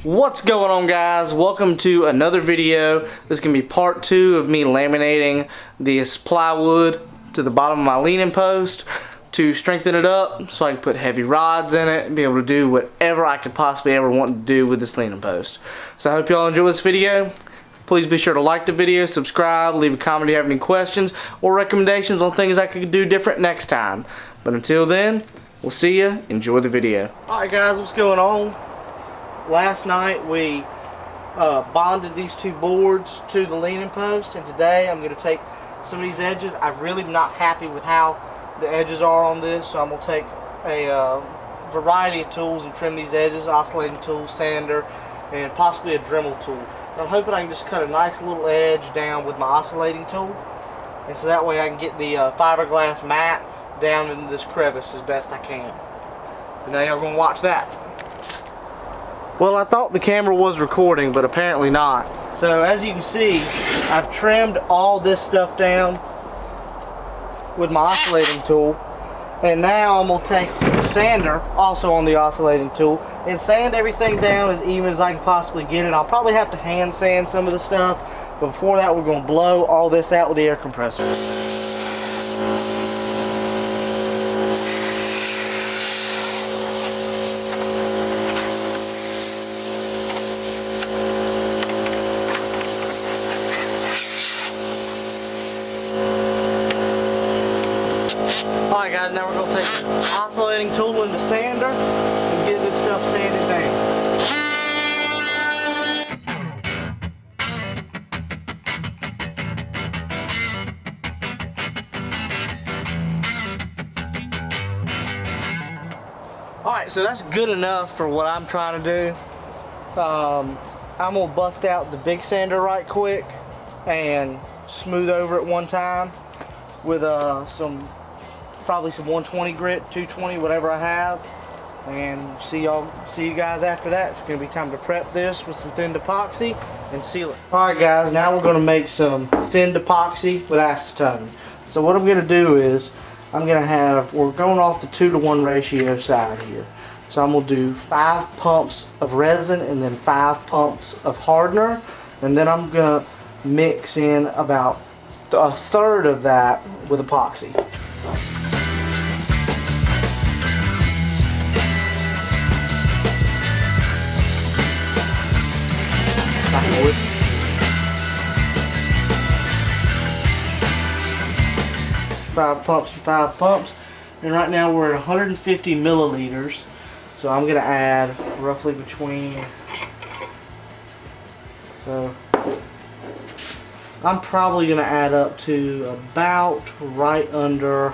What's going on, guys? Welcome to another video. This is going to be part 2 of me laminating this plywood to the bottom of my leaning post to strengthen it up so I can put heavy rods in it and be able to do whatever I could possibly ever want to do with this leaning post. So I hope y'all enjoy this video. Please be sure to like the video, subscribe, leave a comment if you have any questions or recommendations on things I could do different next time. But until then, we'll see ya. Enjoy the video. Alright guys, what's going on? Last night we bonded these two boards to the leaning post, and today I'm going to take some of these edges. I'm really not happy with how the edges are on this, so I'm going to take a variety of tools and trim these edges, oscillating tool, sander, and possibly a Dremel tool. And I'm hoping I can just cut a nice little edge down with my oscillating tool, and so that way I can get the fiberglass mat down into this crevice as best I can. And now y'all going to watch that. Well, I thought the camera was recording, but apparently not. So as you can see, I've trimmed all this stuff down with my oscillating tool, and now I'm going to take the sander, also on the oscillating tool, and sand everything down as even as I can possibly get it. I'll probably have to hand sand some of the stuff, but before that we're going to blow all this out with the air compressor. Alright guys, now we're going to take the oscillating tool and the sander and get this stuff sanded down. Alright, so that's good enough for what I'm trying to do. I'm going to bust out the big sander right quick and smooth over it one time with probably some 120 grit, 220, whatever I have, and see you guys after that. It's going to be time to prep this with some thinned epoxy and seal it. Alright guys, now we're going to make some thinned epoxy with acetone. So what I'm going to do is, we're going off the 2-to-1 ratio side here. So I'm going to do 5 pumps of resin and then 5 pumps of hardener, and then I'm going to mix in about a third of that with epoxy. Wood. 5 pumps and 5 pumps, and right now we're at 150 milliliters, so I'm going to add roughly I'm probably going to add up to about right under,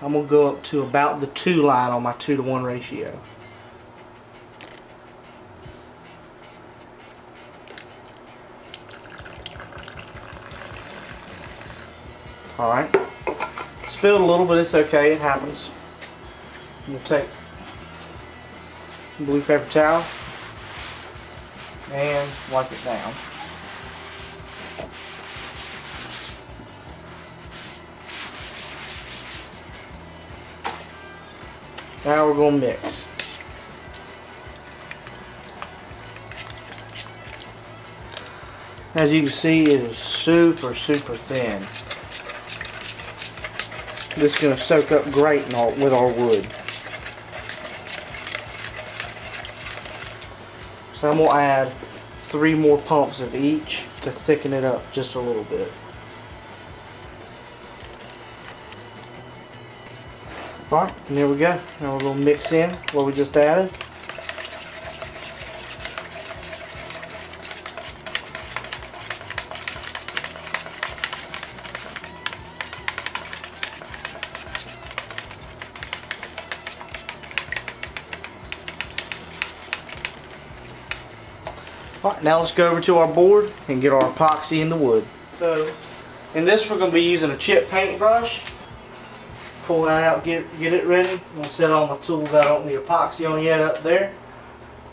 I'm going to go up to about the 2 line on my 2-to-1 ratio. Alright, spilled a little, but it's okay, it happens. We'll take a blue paper towel and wipe it down. Now we're going to mix. As you can see, it is super thin. This is going to soak up great with our wood. So I'm going to add 3 more pumps of each to thicken it up just a little bit. Alright, and there we go. Now we're going to mix in what we just added. Alright, now let's go over to our board and get our epoxy in the wood. So, in this we're going to be using a chip paintbrush. Pull that out, get it ready. I'm going to set all my tools out on the epoxy on yet up there.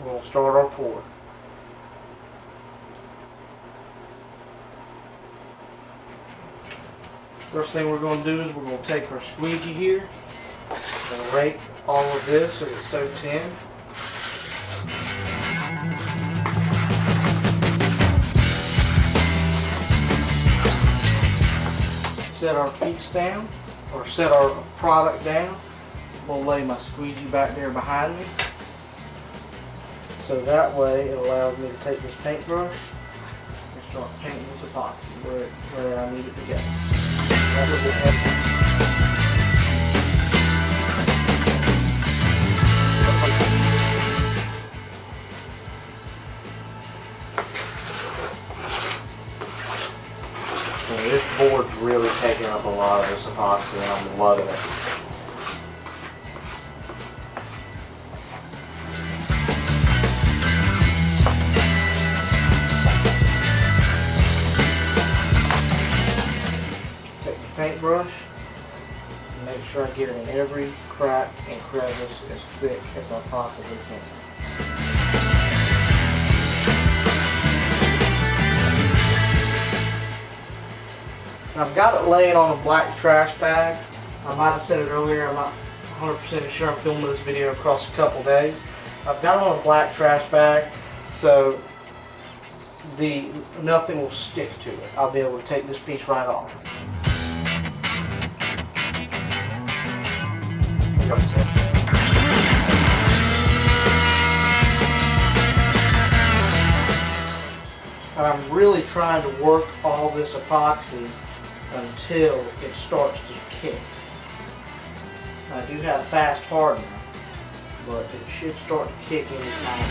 We're going to start our pour. First thing we're going to do is we're going to take our squeegee here I'm going to rake all of this so it soaks in. Set our piece down, or set our product down. We'll lay my squeegee back there behind me. So that way it allows me to take this paintbrush and start painting this epoxy where I need it to go. That was it. This board's really taking up a lot of this epoxy and I'm loving it. Take the paintbrush and make sure I get it in every crack and crevice as thick as I possibly can. I've got it laying on a black trash bag. I might have said it earlier, I'm not 100% sure I'm filming this video across a couple days. I've got it on a black trash bag so nothing will stick to it. I'll be able to take this piece right off. And I'm really trying to work all this epoxy until it starts to kick. I do have fast hardener, but it should start to kick any time.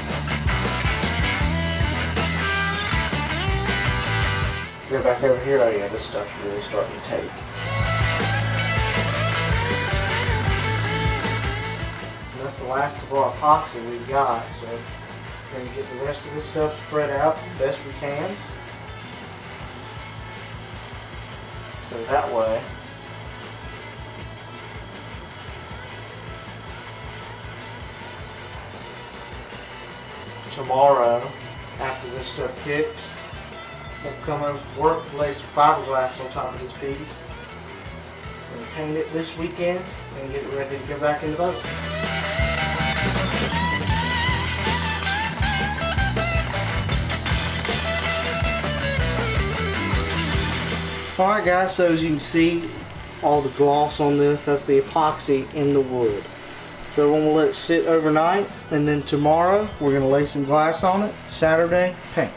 Go back over here. Oh yeah, this stuff's really starting to take. And that's the last of our epoxy we've got. So we're going to get the rest of this stuff spread out the best we can. So that way, tomorrow, after this stuff kicks, we'll come over to work and lay some fiberglass on top of this piece and paint it this weekend and get it ready to go back in the boat. Alright guys, so as you can see, all the gloss on this, that's the epoxy in the wood. So we're going to let it sit overnight, and then tomorrow we're going to lay some glass on it. Saturday, paint.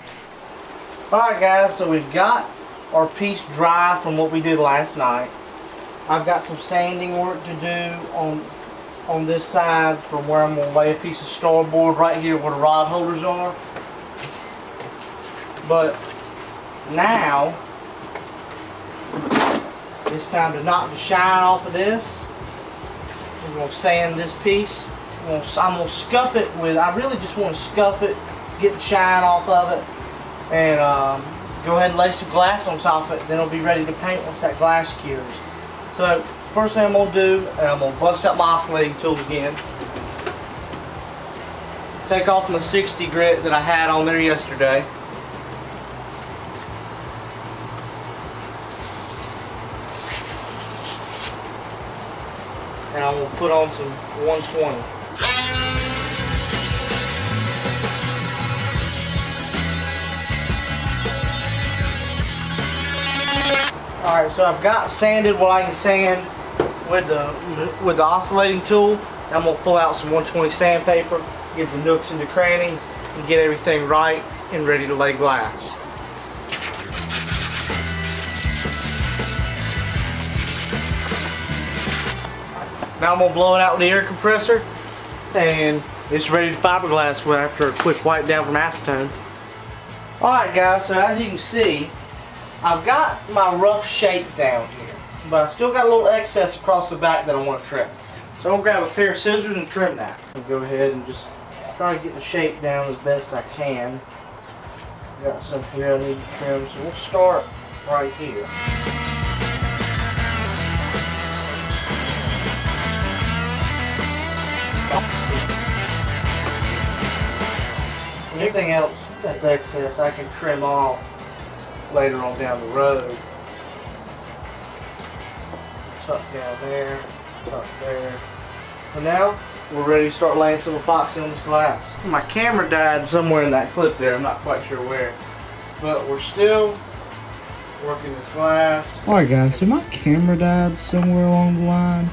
Alright guys, so we've got our piece dry from what we did last night. I've got some sanding work to do on this side from where I'm going to lay a piece of Starboard right here where the rod holders are. But now, it's time to knock the shine off of this. We're going to sand this piece. I'm going to scuff it with, I really just want to scuff it, get the shine off of it, and go ahead and lay some glass on top of it. Then it'll be ready to paint once that glass cures. So, first thing I'm going to do, I'm going to bust out my oscillating tool again. Take off my 60 grit that I had on there yesterday. And I'm going to put on some 120. Alright, so I've got sanded what I can sand with the oscillating tool. I'm going to pull out some 120 sandpaper, get the nooks and the crannies, and get everything right and ready to lay glass. Now I'm going to blow it out with the air compressor, and it's ready to fiberglass after a quick wipe down from acetone. Alright guys, so as you can see, I've got my rough shape down here, but I still got a little excess across the back that I want to trim. So I'm going to grab a pair of scissors and trim that. I'll go ahead and just try to get the shape down as best I can. Got some here I need to trim, so we'll start right here. Anything else that's excess I can trim off later on down the road. Tuck down there, tuck there. So now we're ready to start laying some epoxy on this glass. My camera died somewhere in that clip there. I'm not quite sure where. But we're still working this glass. Alright guys, so my camera died somewhere along the line.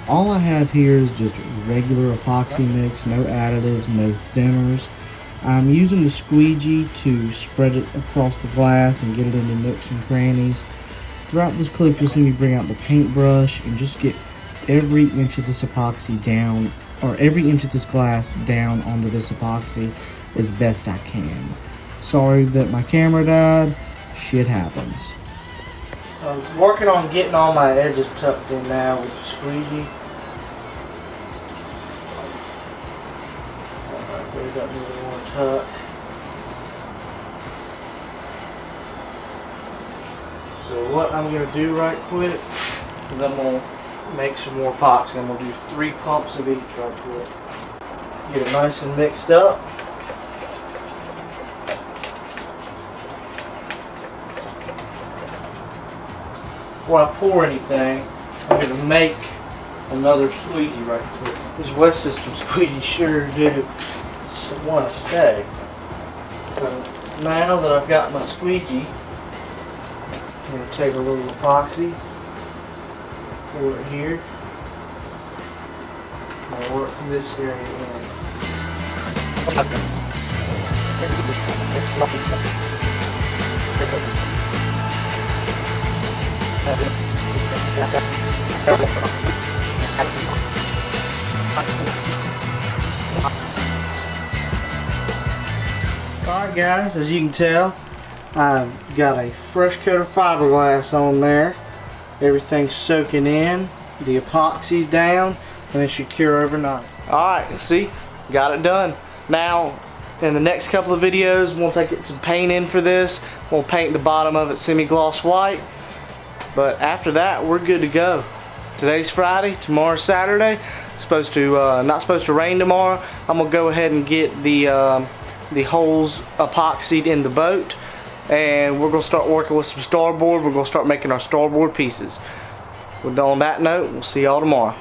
All I have here is just regular epoxy mix, no additives, no thinners. I'm using the squeegee to spread it across the glass and get it into nooks and crannies. Throughout this clip you'll see me bring out the paintbrush and just get every inch of this epoxy down, or every inch of this glass down onto this epoxy as best I can. Sorry that my camera died, shit happens. I'm working on getting all my edges tucked in now with the squeegee. Alright, we got me one tuck. So what I'm going to do right quick is I'm going to make some more epoxy. I'm going to do 3 pumps of each right quick. Get it nice and mixed up. Before I pour anything, I'm going to make another squeegee right quick. These West System squeegees sure do want to stay. So now that I've got my squeegee, I'm going to take a little epoxy, pour it here, and I'll work this area in. Alright guys, as you can tell, I've got a fresh coat of fiberglass on there. Everything's soaking in, the epoxy's down, and it should cure overnight. Alright, see, got it done. Now, in the next couple of videos, once I get some paint in for this, we'll paint the bottom of it semi-gloss white. But after that, we're good to go. Today's Friday, tomorrow's Saturday. Not supposed to rain tomorrow. I'm gonna go ahead and get the holes epoxied in the boat, and we're gonna start working with some Starboard. We're gonna start making our Starboard pieces. On that note, we'll see y'all tomorrow.